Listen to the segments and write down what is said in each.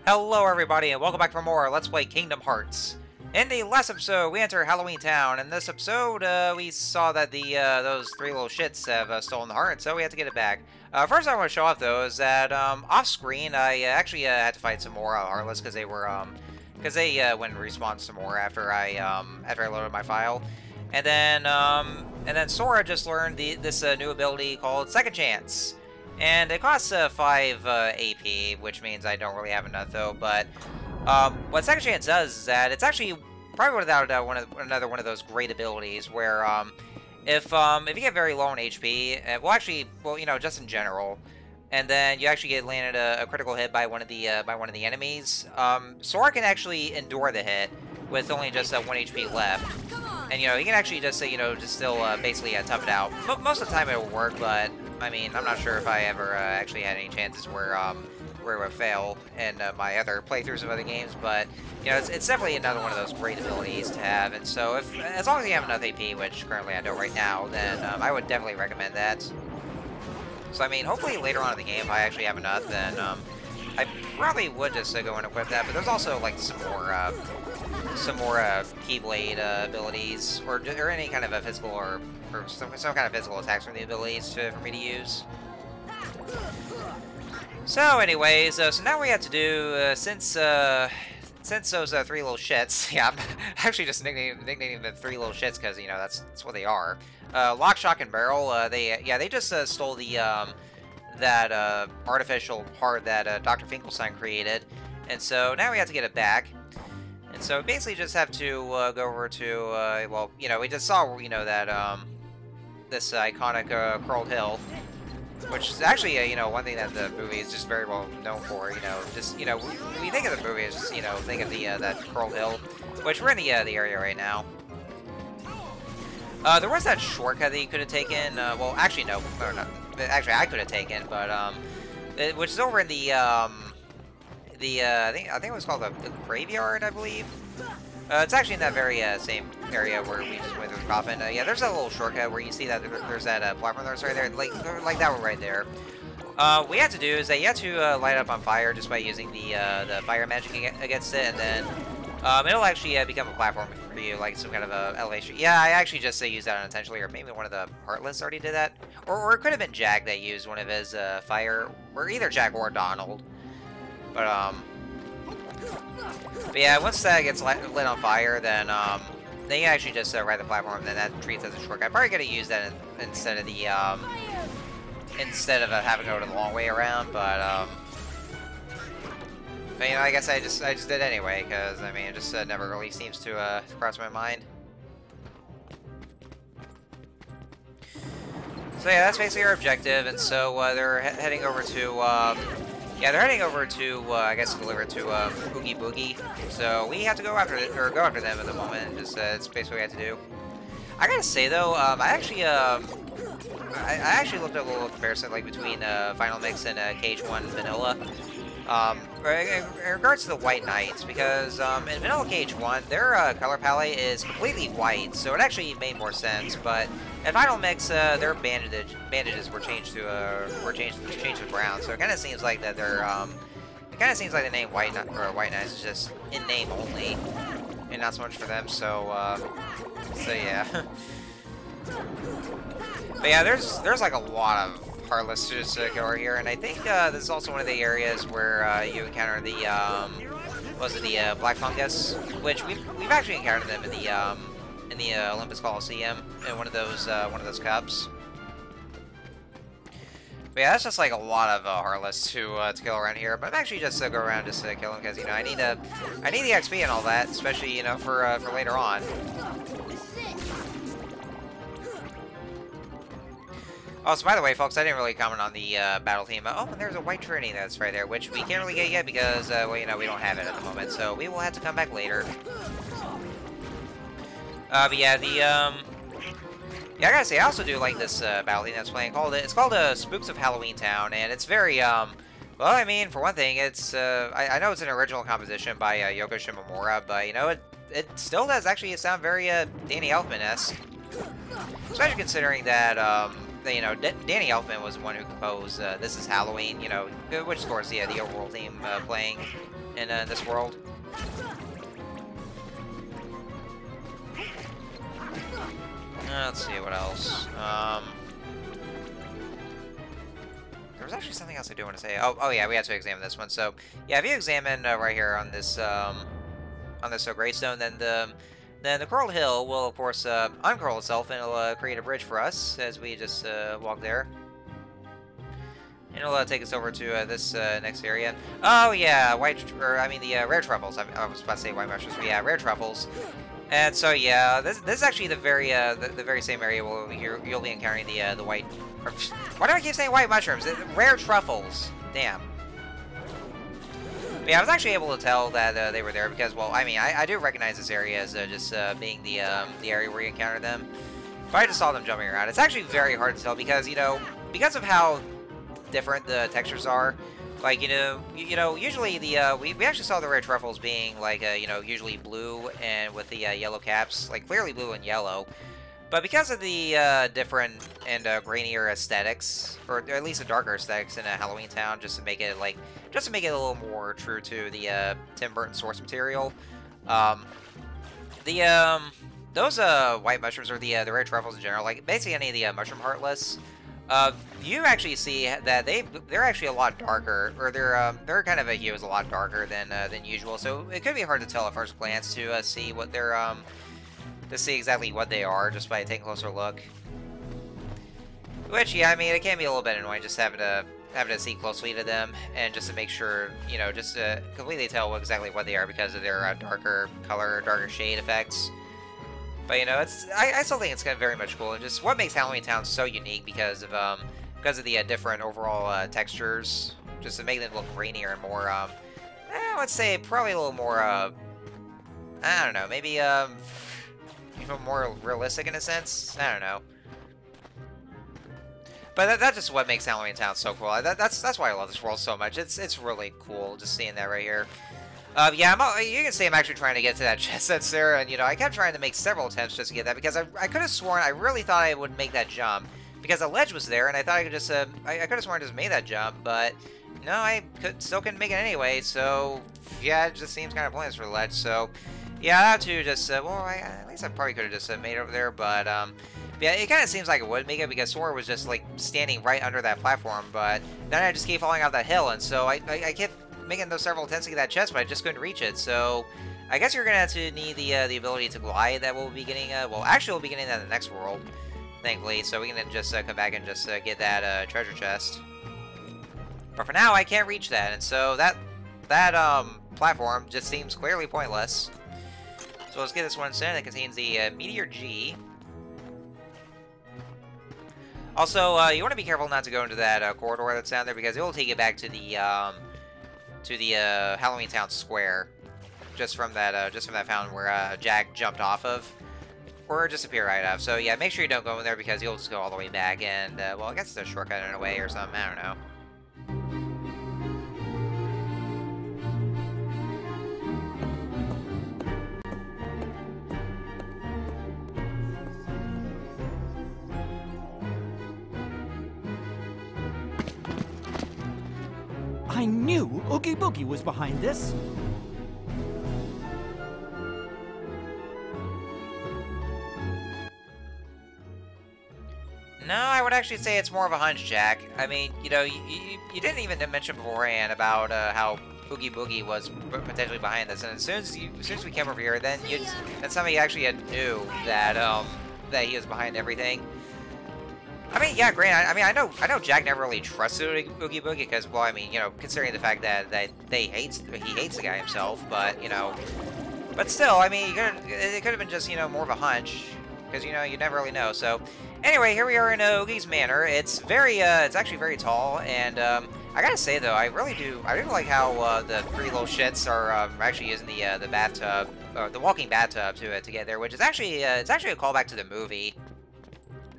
Hello everybody and welcome back for more Let's Play Kingdom Hearts. In the last episode, we enter Halloween Town. In this episode, we saw that those three little shits have stolen the heart, so we have to get it back. First I want to show off, though, is that off-screen, I actually had to fight some more Heartless because they went and respawned some more after I loaded my file. And then Sora just learned this new ability called Second Chance. And it costs 5 AP, which means I don't really have enough, though. But what Second Chance does is that it's actually probably without a doubt another one of those great abilities where if you get very low on HP, just in general, and then you actually get landed a critical hit by one of the enemies, Sora can actually endure the hit with only just 1 HP left. And, he can actually just, still basically tough it out. Most of the time it will work, but, I mean, I'm not sure if I ever actually had any chances where it would fail in my other playthroughs of other games, but, it's definitely another one of those great abilities to have. And so, as long as you have enough AP, which currently I don't right now, then I would definitely recommend that. So, I mean, hopefully later on in the game, if I actually have enough, then I probably would just go and equip that, but there's also, like, some more Keyblade abilities, or any kind of a physical or some kind of physical attacks from the abilities for me to use. So, anyways, so now we have to do since those three little shits. Yeah, I'm actually just nicknaming the three little shits because that's what they are. Lock, Shock, and Barrel. They just stole that artificial heart that Dr. Finkelstein created, and so now we have to get it back. And so basically just have to go over to, we just saw, that, this iconic Curled Hill, which is actually, one thing that the movie is just very well known for, when you think of the movie, it's just, think of that Curled Hill, which we're in the area right now. There was that shortcut that you could have taken, well, actually, no, or not, actually, I could have taken, but, which is over in I think it was called the graveyard, I believe. It's actually in that very same area where we just went through the coffin. Yeah, there's that little shortcut where you see that there's that platform that's right there, like that one right there. What you have to do is that you have to light it up on fire just by using the fire magic against it, and then it'll actually become a platform for you, like some kind of a elevation. Yeah, I actually just used that unintentionally, or maybe one of the Heartless already did that, or it could have been Jack that used one of his fire, or either Jack or Donald. But yeah, once that gets lit on fire, then you actually just ride the platform, and then that treats as a shortcut. I'm probably gonna use that instead of having to go the long way around. But I guess I just did anyway, because I mean, it just never really seems to cross my mind. So yeah, that's basically our objective, and so they're heading over to. Yeah, they're heading over to, I guess, deliver to Oogie Boogie. So we have to go after them at the moment. And just it's basically what we have to do. I gotta say though, I actually looked at a little comparison like between Final Mix and KH1 Vanilla. In regards to the White Knights, because in Vanilla KH1, their color palette is completely white, so it actually made more sense. But in Final Mix, their bandages were changed to brown, so it kind of seems like that they're the name White Knights is just in name only, and not so much for them. So yeah. But yeah, there's like a lot of Heartless to just go over here, and I think this is also one of the areas where you encounter the Black Fungus, which we've actually encountered them in the Olympus Coliseum in one of those cups. But yeah, that's just like a lot of Heartless to kill around here. But I'm actually just go around just to kill them because I need the XP and all that, especially for later on. Also, by the way, folks, I didn't really comment on the battle theme. Oh, and there's a white Trinity that's right there, which we can't really get yet because, we don't have it at the moment, so we will have to come back later. But yeah, yeah, I gotta say, I also do like this battle theme that's playing. It's called Spooks of Halloween Town, and it's very, well, I mean, for one thing, it's, I know it's an original composition by Yoko Shimomura, but, it still does actually sound very Danny Elfman-esque. Especially considering that, you know, Danny Elfman was the one who composed This Is Halloween, you know, which of course, yeah, the overall theme playing in this world. Let's see, what else? There was actually something else I do want to say. Oh yeah, we have to examine this one. So, yeah, if you examine right here on this gravestone, then the Coral Hill will, of course, uncurl itself, and it'll create a bridge for us as we just walk there. And it'll take us over to this next area. Oh yeah, the rare truffles. I was about to say white mushrooms, but yeah, rare truffles. And so yeah, this is actually the very same area where you'll be encountering the white. Why do I keep saying white mushrooms? Rare truffles. Damn. But yeah, I was actually able to tell that they were there because, well, I mean, I do recognize this area as just being the area where you encounter them. But I just saw them jumping around. It's actually very hard to tell because, you know, because of how different the textures are. Like, you know, usually we actually saw the rare truffles being like, you know, usually blue and with the yellow caps, like clearly blue and yellow. But because of the different and grainier aesthetics, or at least the darker aesthetics in Halloween Town, just to make it a little more true to the Tim Burton source material, those white mushrooms, or the rare truffles in general, like basically any of the mushroom heartless. You actually see that they're actually a lot darker, or their kind of a hue is a lot darker than usual. So it could be hard to tell at first glance to see what they're to see exactly what they are just by taking a closer look. Which, yeah, I mean, it can be a little bit annoying just having to see closely to them and just to make sure, you know, just to completely tell exactly what they are because of their darker color, darker shade effects. But, you know, I still think it's kind of very much cool, and just what makes Halloween Town so unique because of the different overall textures, just to make them look grainier and more, let's say probably a little more, I don't know, maybe even more realistic in a sense. I don't know. But that's just what makes Halloween Town so cool. That's why I love this world so much. It's really cool just seeing that right here. Yeah, you can see I'm actually trying to get to that chest that's there, and, you know, I kept trying to make several attempts just to get that, because I could have sworn, I really thought I would make that jump, because the ledge was there, and I thought I could just, I could have sworn I just made that jump, but, no, I still couldn't make it anyway, so, yeah, it just seems kind of pointless for the ledge, so, yeah, I have to just, well, at least I probably could have just made it over there, but, yeah, it kind of seems like it would make it, because Sora was just, like, standing right under that platform, but then I just keep falling off that hill, and so I kept making those several attempts to get that chest, but I just couldn't reach it, so I guess you're gonna have to need the ability to glide that we'll be getting, well, actually we'll be getting that in the next world, thankfully, so we can just come back and just get that treasure chest. But for now, I can't reach that, and so that platform just seems clearly pointless. So let's get this one instead. It contains the Meteor G. Also, you want to be careful not to go into that corridor that's down there, because it will take you back to the Halloween Town Square, just from that fountain where Jack jumped off of, or just appeared right off. So yeah, make sure you don't go in there, because you'll just go all the way back, and well, I guess it's a shortcut in a way or something. I don't know. I knew Oogie Boogie was behind this. No, I would actually say it's more of a hunch, Jack. I mean, you know, you didn't even mention beforehand about how Oogie Boogie was potentially behind this, and as soon as we came over here, then somebody actually knew that that he was behind everything. I mean, yeah, great. I mean, I know Jack never really trusted Oogie Boogie because, well, I mean, you know, considering the fact that he hates the guy himself, but, you know, but still, I mean, it could have been just, you know, more of a hunch, because, you know, you never really know. So anyway, here we are in Oogie's Manor. It's actually very tall, and I gotta say though, I really do like how the three little shits are actually using the bathtub, the walking bathtub to get there, which is actually it's actually a callback to the movie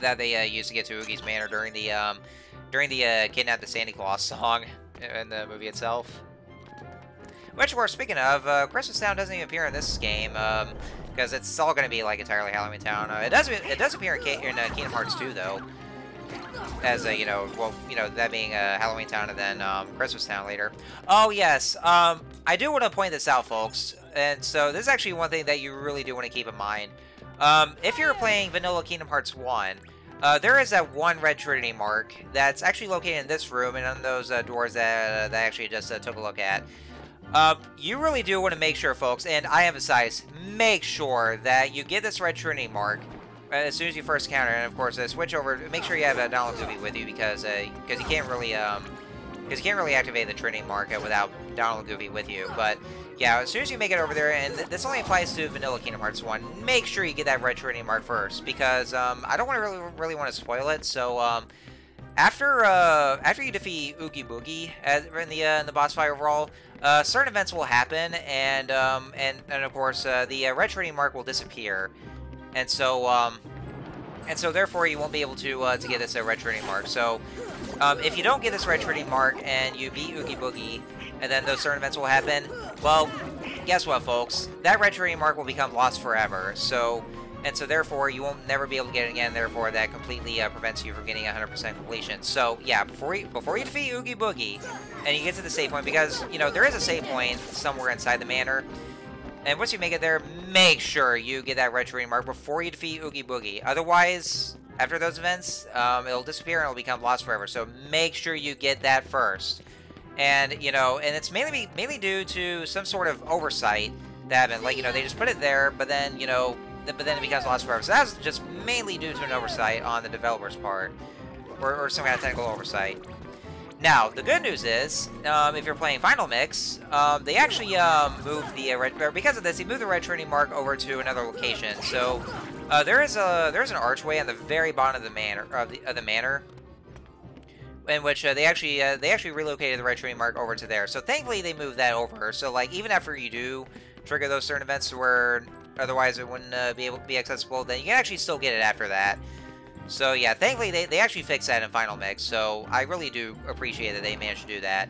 that they used to get to Oogie's Manor during the Kidnap the Santa Claus song in the movie itself. Which we're speaking of, Christmas Town doesn't even appear in this game, because it's all going to be like entirely Halloween Town. It does appear in Kingdom Hearts 2 though. as a, well, that being Halloween Town and then Christmas Town later. Oh yes, I do want to point this out, folks, and so this is actually one thing that you really do want to keep in mind. If you're playing Vanilla Kingdom Hearts 1, there is that one red Trinity mark that's actually located in this room and on those doors that I actually just took a look at. You really do want to make sure, folks, and I emphasize, make sure that you get this red Trinity mark as soon as you first encounter it. And of course, switch over. Make sure you have Donald Goofy with you because you can't really activate the Trinity mark without Donald Goofy with you. But yeah, as soon as you make it over there, and this only applies to Vanilla Kingdom Hearts 1, make sure you get that red Trinity mark first because I don't want to really want to spoil it. So after you defeat Oogie Boogie in the boss fight overall, certain events will happen, and of course the red Trinity mark will disappear, and so therefore you won't be able to get this red Trinity mark. So if you don't get this red Trinity mark and you beat Oogie Boogie, and then those certain events will happen, well, guess what, folks? That red Trinity mark will become lost forever. So therefore you won't never be able to get it again. Therefore, that completely prevents you from getting 100% completion. So yeah, before you defeat Oogie Boogie, and you get to the save point, because there is a save point somewhere inside the manor, and once you make it there, make sure you get that red Trinity mark before you defeat Oogie Boogie. Otherwise, after those events, it'll disappear and it'll become lost forever. So make sure you get that first. And and it's mainly due to some sort of oversight that happened. Like they just put it there, but then but then it becomes lost forever. So that's just mainly due to an oversight on the developer's part, or some kind of technical oversight. Now, the good news is, if you're playing Final Mix, they actually moved the because of this, they moved the red Trinity mark over to another location. So there's an archway on the very bottom of the manor, in which they actually relocated the red Trinity mark over to there. So thankfully they moved that over. So like even after you do trigger those certain events where otherwise it wouldn't be able to be accessible, then you can actually still get it after that. So yeah, thankfully they actually fixed that in Final Mix, so I really do appreciate that they managed to do that.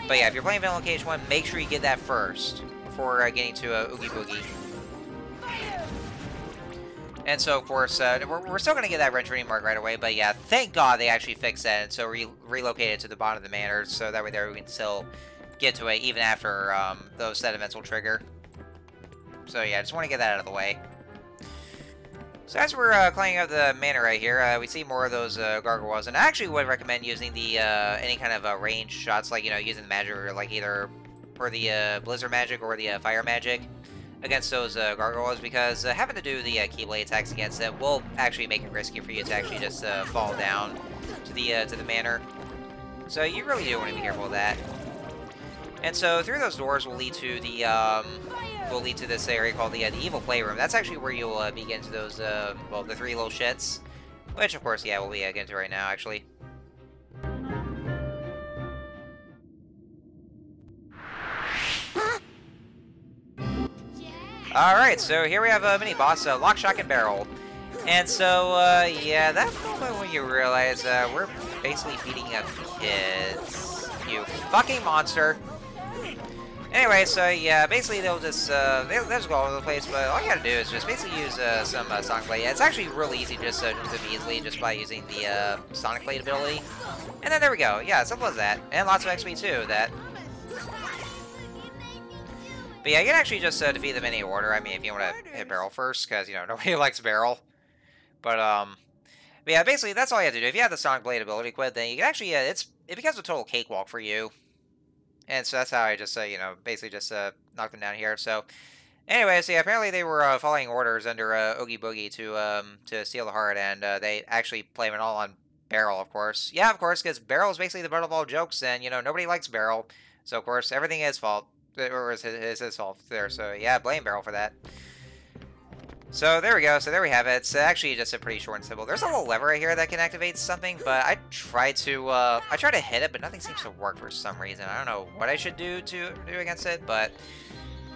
But yeah, if you're playing Vanilla Cage 1, make sure you get that first before getting to Oogie Boogie. And so, of course, we're still going to get that red Trinity mark right away, but yeah, thank God they actually fixed that, and so relocated it to the bottom of the manor, so that way there we can still get to it even after those set events will trigger. So yeah, I just want to get that out of the way. So as we're cleaning up the manor right here, we see more of those gargoyles, and I actually would recommend using the any kind of range shots, like using the magic, or like either the blizzard magic or the fire magic against those gargoyles, because having to do the Keyblade attacks against them will actually make it risky for you to actually just fall down to the manor. So you really do want to be careful of that. And so through those doors will lead to this area called the Evil Playroom. That's actually where you'll be getting to those well, the 3 little shits, which of course, yeah, we'll be getting to right now actually. Alright, so here we have a mini-boss, Lock, Shock, and Barrel. And so, yeah, that moment when you realize we're basically beating up kids. You fucking monster. Anyway, so yeah, basically they'll just go all over the place, but all you gotta do is just basically use some Sonic Blade. Yeah, it's actually really easy just to be easily just by using the Sonic Blade ability. And then there we go. Yeah, simple as that. And lots of XP too, that. But yeah, you can actually just defeat them in any order. I mean, if you want to hit Barrel first, because, nobody likes Barrel. But yeah, basically, that's all you have to do. If you have the Sonic Blade ability equipped, then you can actually, it becomes a total cakewalk for you. And so that's how I just, basically just knock them down here. So, anyway, so yeah, apparently they were following orders under Oogie Boogie to steal the heart, and they actually blame it all on Barrel, of course. Yeah, of course, because Barrel is basically the butt of all jokes, and, nobody likes Barrel. So, of course, everything is his fault. Or is his fault there, so yeah, blame Barrel for that. So there we go, so there we have it. It's actually just a pretty short and simple. There's a little lever right here that can activate something, but I try to hit it, but nothing seems to work for some reason. I don't know what I should do against it, but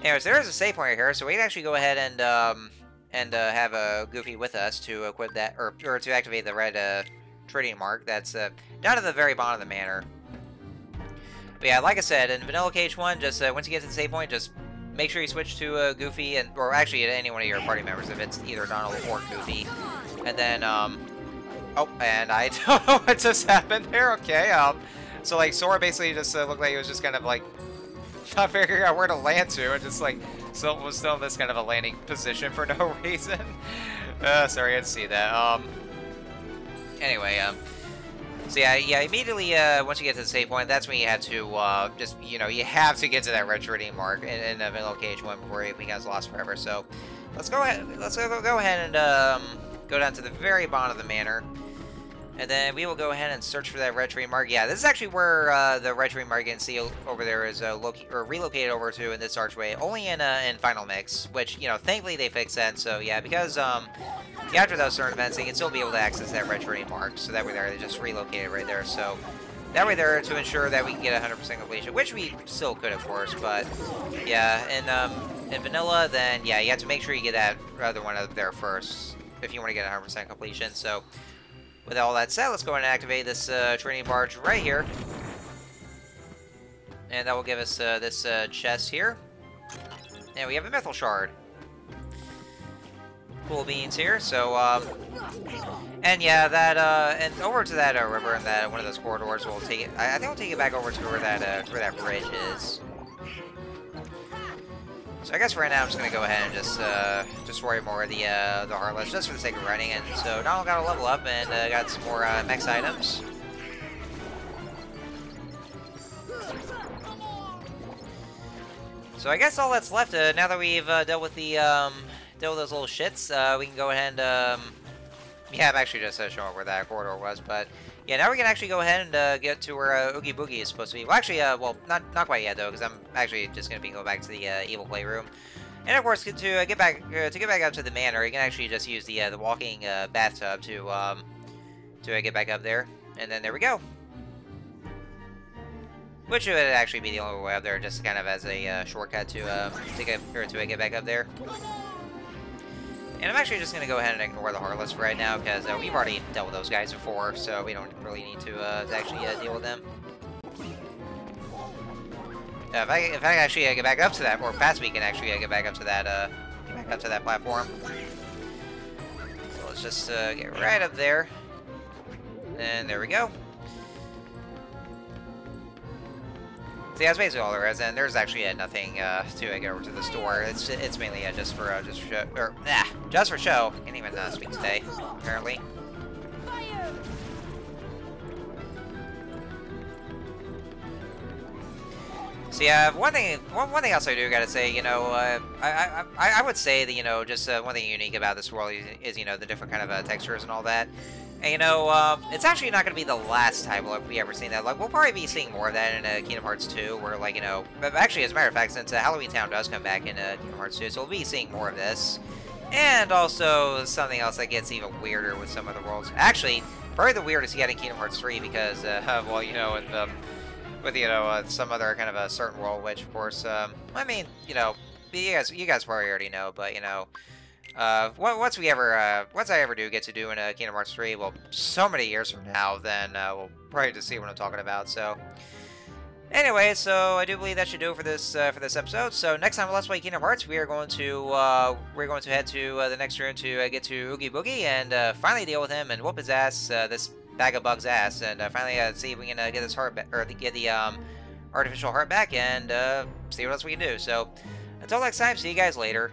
anyways, there is a save point right here, so we can actually go ahead and have a Goofy with us to equip that, or to activate the red Trinity mark that's down at the very bottom of the manor. But yeah, like I said, in Vanilla Cage 1, just once you get to the save point, just make sure you switch to Goofy, or actually any one of your party members, if it's either Donald or Goofy. And then Oh, and I don't know what just happened there. Okay, so like Sora basically just looked like he was just kind of like not figuring out where to land to, and just like was still in this kind of a landing position for no reason. Sorry, I didn't see that. Anyway, so yeah, immediately once you get to the save point, that's when you have to just you have to get to that red trading mark in Vanilla Cage 1 before it becomes lost forever. So let's go ahead. Let's go ahead and go down to the very bottom of the manor. And then we will go ahead and search for that red tree mark. Yeah, this is actually where the red tree mark you can see over there is relocated over to in this archway, only in Final Mix, which, thankfully they fixed that. So yeah, because after those certain events, they can still be able to access that red tree mark. So that way there, they just relocated right there. So that way there to ensure that we can get 100% completion, which we still could, of course. But yeah, in Vanilla, then yeah, you have to make sure you get that other one up there first if you want to get 100% completion. So with all that said, let's go ahead and activate this training barge right here. And that will give us this chest here. And we have a Mythal Shard. Cool beans here. So, and yeah, that, and over to that river and that one of those corridors will take it. I think we'll take it back over to where that bridge is. So I guess right now I'm just gonna go ahead and just destroy more of the Heartless just for the sake of running. And so now I've got to level up and got some more max items. So I guess all that's left now that we've dealt with those little shits, we can go ahead and yeah, I'm actually just showing where that corridor was, but yeah, now we can actually go ahead and get to where Oogie Boogie is supposed to be. Well, actually, well, not quite yet though, because I'm actually just gonna be going back to the evil playroom, and of course, to get back up to the manor, you can actually just use the walking bathtub to get back up there, and then there we go. Which would actually be the only way up there, just kind of as a shortcut to get back up there. And I'm actually just going to go ahead and ignore the Heartless for right now, because we've already dealt with those guys before, so we don't really need to actually deal with them. If I actually get back up to that, or past we can actually get back up to that platform. So let's just get right up there, and there we go. See, that's basically all there is, and there's actually nothing to get over to the store. It's mainly just for show, or just for show. Can't even speak today, apparently. So yeah, one thing else I do gotta say, I would say that just one thing unique about this world is the different kind of textures and all that. And, it's actually not going to be the last time we ever seen that. Like, we'll probably be seeing more of that in Kingdom Hearts 2, where, like, but actually, as a matter of fact, since Halloween Town does come back in Kingdom Hearts 2, so we'll be seeing more of this. And also, something else that gets even weirder with some of the worlds. Actually, probably the weirdest yet in Kingdom Hearts 3, because, well, with, some other kind of a certain world, which, of course, I mean, you guys probably already know, but, once I ever do get to do in Kingdom Hearts 3, well, so many years from now, then we'll probably just see what I'm talking about. So, anyway, so I do believe that should do it for this episode. So next time on Let's Play Kingdom Hearts, we are going to head to the next room to get to Oogie Boogie and finally deal with him and whoop his ass, this bag of bugs ass, and finally see if we can get this heart or get the artificial heart back and see what else we can do. So until next time, see you guys later.